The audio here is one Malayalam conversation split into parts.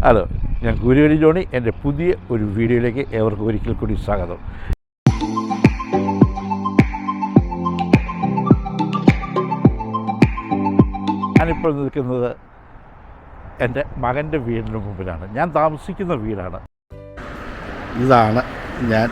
ഹലോ, ഞാൻ കൂരുവേലി ജോണി. എൻ്റെ പുതിയ ഒരു വീഡിയോയിലേക്ക് ഏവർക്കും ഒരിക്കൽ കൂടി സ്വാഗതം. ഞാനിപ്പോൾ നിൽക്കുന്നത് എൻ്റെ മകൻ്റെ വീടിന് മുമ്പിലാണ്. ഞാൻ താമസിക്കുന്ന വീടാണ്. ഇതാണ് ഞാൻ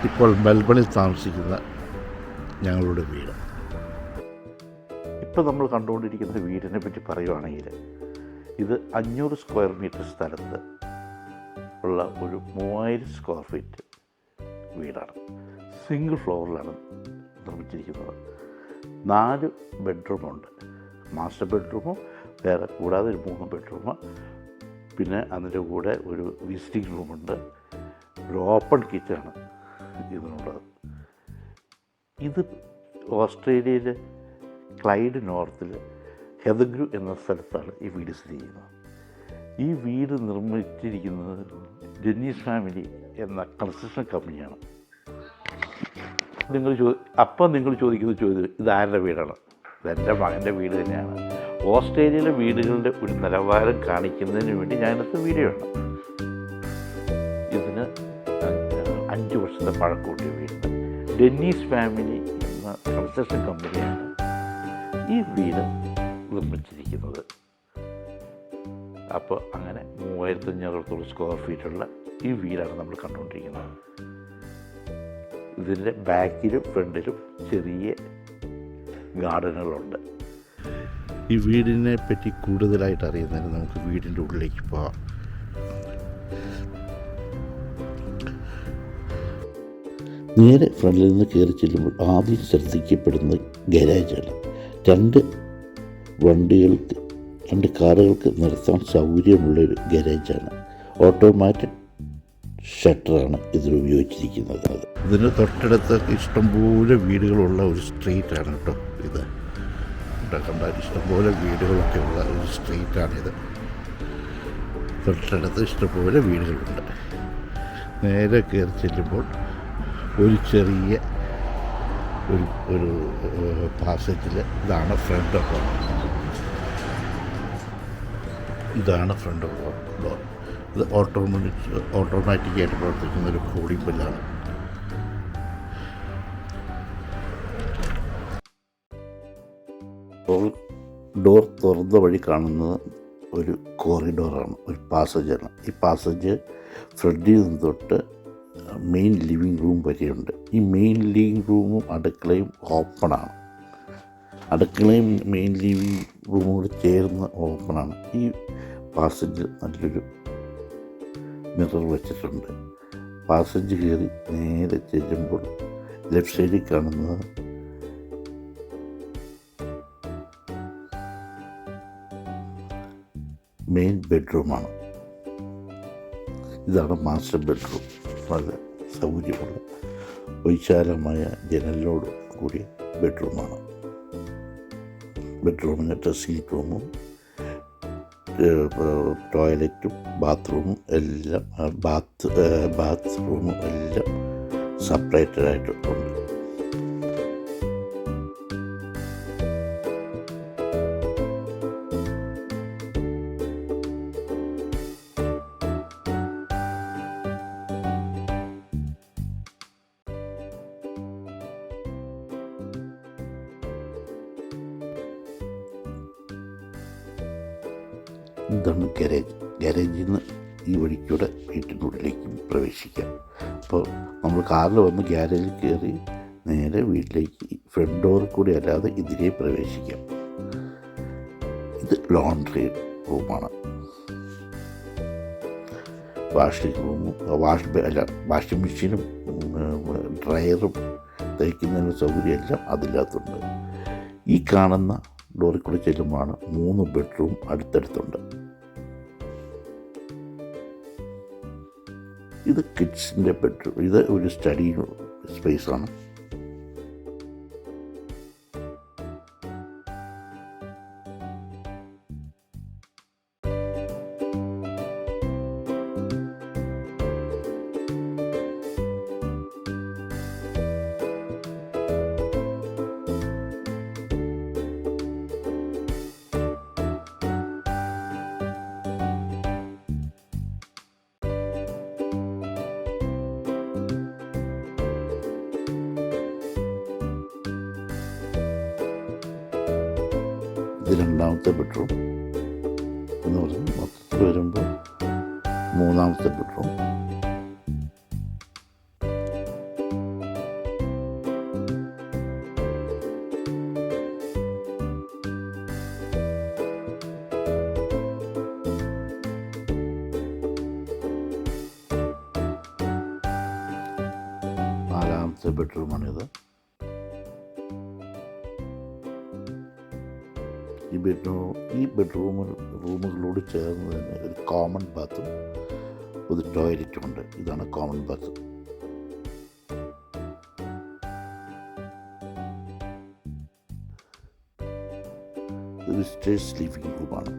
ഇപ്പോൾ മെൽബണിൽ താമസിക്കുന്ന ഞങ്ങളുടെ വീട്. ഇപ്പോൾ നമ്മൾ കണ്ടുകൊണ്ടിരിക്കുന്ന വീടിനെ പറ്റി പറയുകയാണെങ്കിൽ ഇത് 500 സ്ക്വയർ മീറ്റർ സ്ഥലത്ത് ഉള്ള ഒരു 3000 സ്ക്വയർ ഫീറ്റ് വീടാണ്. സിംഗിൾ ഫ്ലോറിലാണ് നിർമ്മിച്ചിരിക്കുന്നത്. 4 ബെഡ്റൂമുണ്ട്. മാസ്റ്റർ ബെഡ്റൂമും വേറെ കൂടാതെ ഒരു 3 ബെഡ്റൂം, പിന്നെ അതിൻ്റെ കൂടെ ഒരു വിസിറ്റിംഗ് റൂമുണ്ട്. ഒരു ഓപ്പൺ കിച്ചണാണ് ഇതിനുള്ളത്. ഇത് ഓസ്ട്രേലിയയിലെ ക്ലൈഡ് നോർത്തിൽ ഹെദഗ്രൂ എന്ന സ്ഥലത്താണ് ഈ വീട് സ്ഥിതി ചെയ്യുന്നത്. ഈ വീട് നിർമ്മിച്ചിരിക്കുന്നത് ജെന്നീസ് ഫാമിലി എന്ന കൺസ്ട്രക്ഷൻ കമ്പനിയാണ്. നിങ്ങൾ ചോദിക്കുന്ന ചോദ്യം ഇതാരുടെ വീടാണ്? ഇതെൻ്റെ മകൻ്റെ വീട് തന്നെയാണ്. ഓസ്ട്രേലിയയിലെ വീടുകളുടെ ഒരു നിലവാരം കാണിക്കുന്നതിന് വേണ്ടി ഞാനിന്നത്തെ വീഡിയോ ആണ്. ഇതിന് 5 വർഷത്തെ പഴക്കൂട്ടിയ വീട്. ഡെന്നീസ് ഫാമിലി എന്ന കൺസ്ട്രക്ഷൻ കമ്പനിയാണ് ഈ വീട് നിർമ്മിച്ചിരിക്കുന്നത്. അപ്പോൾ അങ്ങനെ 3500 സ്ക്വയർ ഫീറ്റുള്ള ഈ വീടാണ് നമ്മൾ കണ്ടുകൊണ്ടിരിക്കുന്നത്. ഇതിൻ്റെ ബാക്കിലും ഫ്രണ്ടിലും ചെറിയ ഗാർഡനുകളുണ്ട്. ഈ വീടിനെ പറ്റി കൂടുതലായിട്ട് അറിയുന്നതിന് നമുക്ക് വീടിൻ്റെ ഉള്ളിലേക്ക് പോകാം. നേരെ ഫ്രണ്ടിൽ നിന്ന് കയറി ചെല്ലുമ്പോൾ ആദ്യം ശ്രദ്ധിക്കപ്പെടുന്നത് ഗരാജാണ്. 2 കാറുകൾക്ക് നിർത്താൻ സൗകര്യമുള്ളൊരു ഗരാജാണ്. ഓട്ടോമാറ്റിക് ഷട്ടറാണ് ഇതിൽ ഉപയോഗിച്ചിരിക്കുന്നത്. ഇതിന് തൊട്ടടുത്ത് ഇഷ്ടംപോലെ വീടുകളുള്ള ഒരു സ്ട്രീറ്റാണ് കേട്ടോ ഇത്. ഇവിടെ കണ്ടാൽ ഇഷ്ടംപോലെ വീടുകളൊക്കെ ഉള്ള ഒരു സ്ട്രീറ്റാണിത്. തൊട്ടടുത്ത് ഇഷ്ടംപോലെ വീടുകളുണ്ട്. നേരെ കയറി ചെല്ലുമ്പോൾ ഒരു ചെറിയ ഒരു പാസേജിൽ ഇതാണ് ഫ്രണ്ട് ഡോർ. ഇത് ഓട്ടോമാറ്റിക്കായിട്ട് പ്രവർത്തിക്കുന്ന ഒരു കോളിംഗ് ബെല്ലാണ്. ഡോർ തുറന്ന വഴി കാണുന്നത് ഒരു കോറിഡോറാണ്, ഒരു പാസേജാണ്. ഈ പാസേജ് ഫ്രണ്ടിൽ നിന്ന് തൊട്ട് മെയിൻ ലിവിങ് റൂം വരെയുണ്ട്. ഈ മെയിൻ ലിവിങ് റൂമും അടുക്കളയും ഓപ്പണാണ്. അടുക്കളയും മെയിൻ ലിവിങ് റൂമും കൂടി ചേർന്ന് ഓപ്പണാണ്. ഈ പാസേജ് നല്ലൊരു മിറർ വെച്ചിട്ടുണ്ട്. പാസേജ് കയറി നേരെ ചെല്ലുമ്പോൾ ലെഫ്റ്റ് സൈഡിൽ കാണുന്നത് മെയിൻ ബെഡ്റൂമാണ്. ഇതാണ് മാസ്റ്റർ ബെഡ്റൂം. വളരെ സൗകര്യമുള്ള വിശാലമായ ജനലിനോട് കൂടിയ ബെഡ്റൂമാണ്. ബെഡ്റൂമിന് ഡ്രസ്സിംഗ് റൂമും ടോയ്ലറ്റും ബാത്റൂമും എല്ലാം ബാത്റൂമും എല്ലാം സെപ്പറേറ്റഡായിട്ടുണ്ട്. ഇതാണ് ഗാരേജ്. ഗാരേജിൽ നിന്ന് ഈ വഴിക്കൂടെ വീട്ടിനുള്ളിലേക്ക് പ്രവേശിക്കാം. അപ്പോൾ നമ്മൾ കാറിൽ വന്ന് ഗാരേജിൽ കയറി നേരെ വീട്ടിലേക്ക് ഫ്രണ്ട് ഡോറിൽ കൂടി അല്ലാതെ ഇതിലേ പ്രവേശിക്കാം. ഇത് ലോണ്ട്രി റൂമാണ്. വാഷിംഗ് റൂമും വാഷിംഗ് മെഷീനും ഡ്രയറും തയ്ക്കുന്നതിന് സൗകര്യമെല്ലാം അതിനകത്തുണ്ട്. ഈ കാണുന്ന ഡോറിൽ കൂടി ചെല്ലുമ്പോഴാണ് 3 ബെഡ്റൂം അടുത്തടുത്തുണ്ട്. ഇത് കിഡ്സിൻ്റെ ബെഡ്റൂം. ഇത് ഒരു സ്റ്റഡി സ്പേസാണ്. ഇത് രണ്ടാമത്തെ ബെഡ്റൂം എന്ന് പറഞ്ഞ് മൊത്തത്തിൽ വരുമ്പോൾ മൂന്നാമത്തെ ബെഡ്റൂം. നാലാമത്തെ ബെഡ്റൂമാണിത്. ഈ റൂമുകളോട് ചേർന്ന് തന്നെ ഒരു കോമൺ ബാത്തും ഒരു ടോയ്ലറ്റും ഉണ്ട്. ഇതാണ് കോമൺ ബാത്ത്. ഇതൊരു സ്റ്റേഴ്സ് ലിവിംഗ് റൂമാണ്.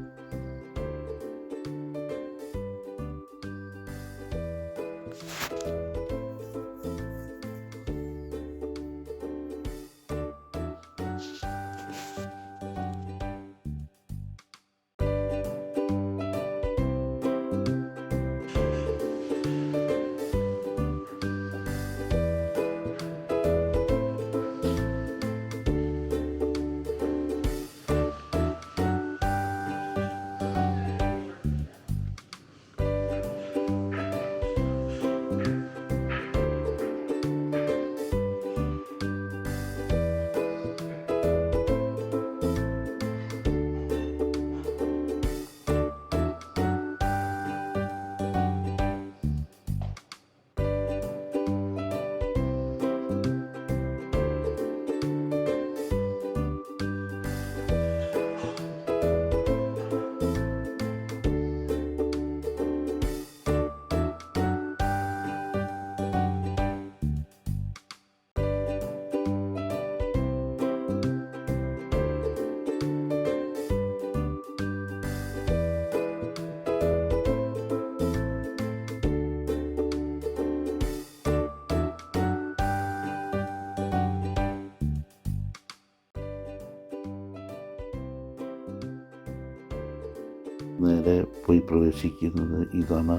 നേരെ പോയി പ്രവേശിക്കുന്നത് ഇതാണ്.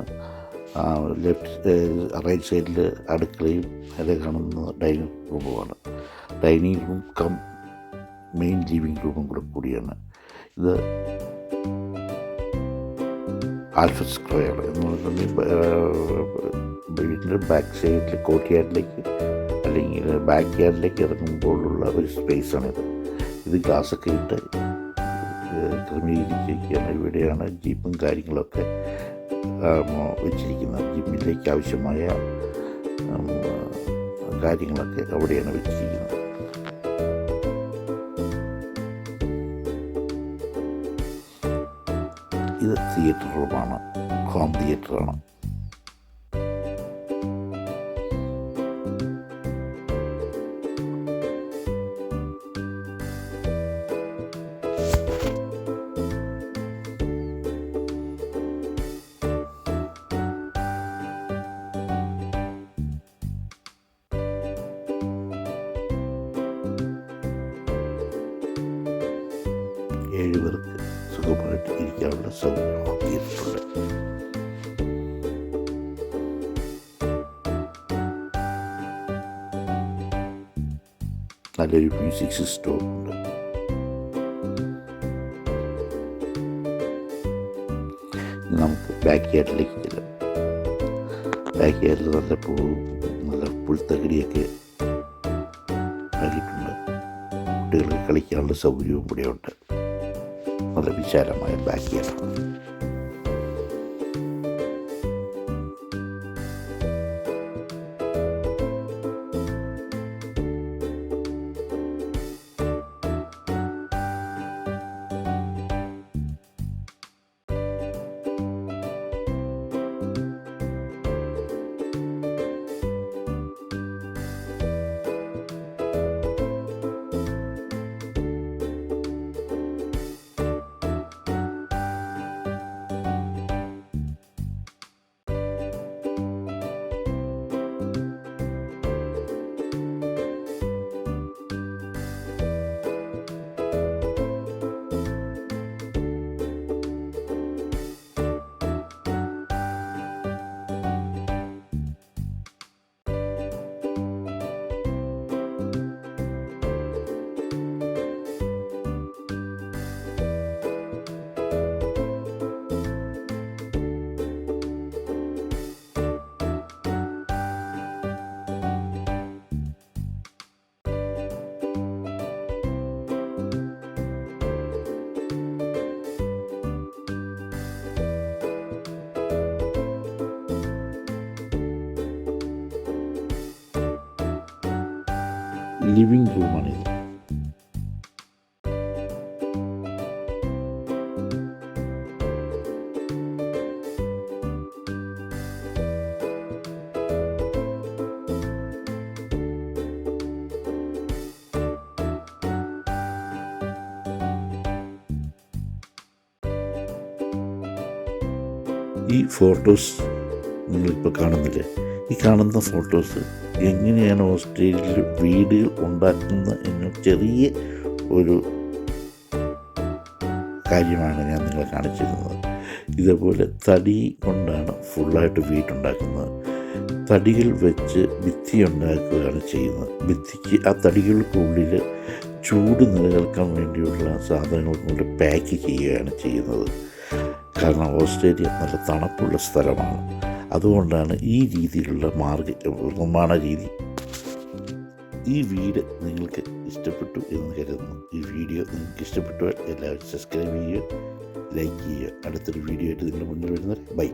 റൈറ്റ് സൈഡിൽ അടുക്കളയും നേരെ കാണുന്ന ഡൈനിങ് റൂമുമാണ്. Dining room cum main living റൂമും കൂടെ കൂടിയാണ്. ഇത് ആൽഫ സ്ക്വയർ എന്ന് പറഞ്ഞിട്ടുണ്ടെങ്കിൽ വീടിൻ്റെ ബാക്ക് സൈഡിൽ കോർട്ട്യാർഡിലേക്ക് അല്ലെങ്കിൽ ബാക്ക് യാർഡിലേക്ക് ഇറങ്ങുമ്പോഴുള്ള ഒരു സ്പേസാണിത്. ഇത് ഗ്ലാസ്സൊക്കെ ഇട്ട് ക്രമീകരിച്ചിരിക്കുകയാണ്. ഇവിടെയാണ് ജീപ്പും കാര്യങ്ങളൊക്കെ വെച്ചിരിക്കുന്നത്. ജിമ്മിലേക്ക് ആവശ്യമായ കാര്യങ്ങളൊക്കെ അവിടെയാണ് വെച്ചിരിക്കുന്നത്. ഇത് തിയേറ്റർ റൂമാണ്, ഹോം തിയേറ്ററാണ്. ഏഴുപേർക്ക് സുഖമായിട്ട് ഇരിക്കാനുള്ള സൗകര്യം ചെയ്തിട്ടുണ്ട്. നല്ലൊരു മ്യൂസിക് സിസ്റ്റവും ഉണ്ട്. നമുക്ക് ബാക്ക് യാർഡിലേക്ക് ചെല്ലാം. ബാക്ക് യാർഡിൽ നല്ല പുൽത്തകിടിയൊക്കെ നൽകിയിട്ടുണ്ട്. കുട്ടികൾക്ക് കളിക്കാനുള്ള സൗകര്യവും കൂടെയുണ്ട്. നല്ല വിശാലമായ ബാക്ക് യാർഡാണ്. ലിവിങ് റൂമാണിത്. ഈ ഫോട്ടോസ് നിങ്ങളിപ്പോൾ കാണുന്നില്ലേ, ഈ കാണുന്ന ഫോട്ടോസ് എങ്ങനെയാണ് ഓസ്ട്രേലിയയിൽ വീടുകൾ ഉണ്ടാക്കുന്നത് എന്ന ചെറിയ ഒരു കാര്യമാണ് ഞാൻ നിങ്ങളെ കാണിച്ചിരുന്നത്. ഇതേപോലെ തടി കൊണ്ടാണ് ഫുള്ളായിട്ട് വീടുണ്ടാക്കുന്നത്. തടികൾ വെച്ച് ഭിത്തി ഉണ്ടാക്കുകയാണ് ചെയ്യുന്നത്. ഭിത്തിക്ക് ആ തടികൾക്കുള്ളിൽ ചൂട് നിലനിൽക്കാൻ വേണ്ടിയുള്ള സാധനങ്ങൾ കൊണ്ട് പാക്ക് ചെയ്യുകയാണ് ചെയ്യുന്നത്. കാരണം ഓസ്ട്രേലിയ നല്ല തണുപ്പുള്ള സ്ഥലമാണ്. അതുകൊണ്ടാണ് ഈ രീതിയിലുള്ള നിർമ്മാണ രീതി. ഈ വീട് നിങ്ങൾക്ക് ഇഷ്ടപ്പെട്ടു എന്ന് കരുതുന്നു. ഈ വീഡിയോ നിങ്ങൾക്ക് ഇഷ്ടപ്പെട്ടാൽ എല്ലാവരും സബ്സ്ക്രൈബ് ചെയ്യുക, ലൈക്ക് ചെയ്യുക. അടുത്തൊരു വീഡിയോ ആയിട്ട് നിങ്ങളുടെ മുന്നിൽ വരുന്നത്. ബൈ.